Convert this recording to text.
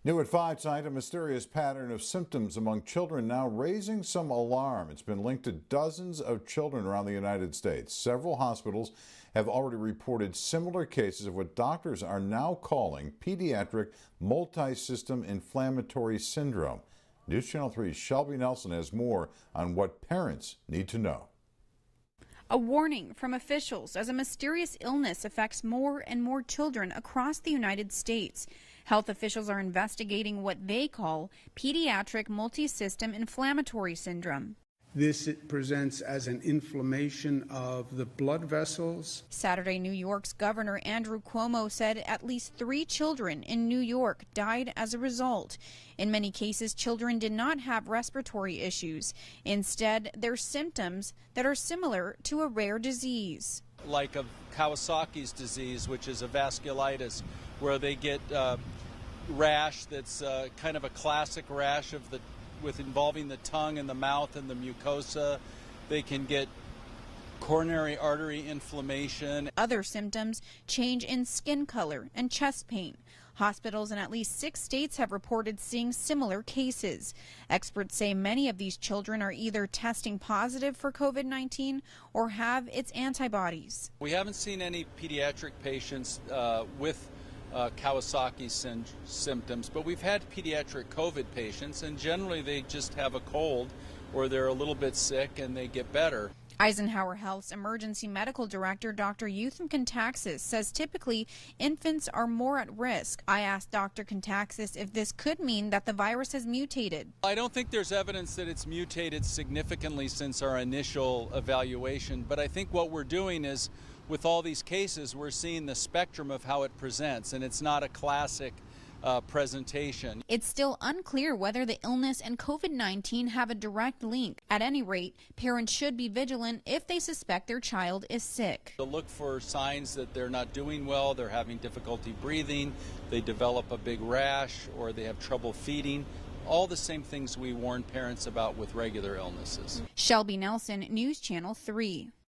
New at 5 tonight, a mysterious pattern of symptoms among children now raising some alarm. It's been linked to dozens of children around the United States. Several hospitals have already reported similar cases of what doctors are now calling pediatric multi-system inflammatory syndrome. News Channel 3's Shelby Nelson has more on what parents need to know. A warning from officials as a mysterious illness affects more and more children across the United States. Health officials are investigating what they call pediatric multisystem inflammatory syndrome. This presents as an inflammation of the blood vessels. Saturday, New York's Governor Andrew Cuomo said at least 3 children in New York died as a result. In many cases, children did not have respiratory issues. Instead, they're symptoms that are similar to a rare disease. Like of Kawasaki's disease, which is a vasculitis, where they get rash that's kind of a classic rash of with involving the tongue and the mouth and the mucosa. They can get coronary artery inflammation. Other symptoms change in skin color and chest pain. Hospitals in at least 6 states have reported seeing similar cases. Experts say many of these children are either testing positive for COVID-19 or have its antibodies. We haven't seen any pediatric patients with Kawasaki symptoms, but we've had pediatric COVID patients, and generally they just have a cold or they're a little bit sick and they get better. Eisenhower Health's emergency medical director, Dr. Eutham Contaxis, says typically infants are more at risk. I asked Dr. Contaxis if this could mean that the virus has mutated. I don't think there's evidence that it's mutated significantly since our initial evaluation, but I think what we're doing is, with all these cases, we're seeing the spectrum of how it presents, and it's not a classic presentation. It's still unclear whether the illness and COVID-19 have a direct link. At any rate, parents should be vigilant if they suspect their child is sick. To look for signs that they're not doing well, they're having difficulty breathing, they develop a big rash, or they have trouble feeding. All the same things we warn parents about with regular illnesses. Shelby Nelson, News Channel 3.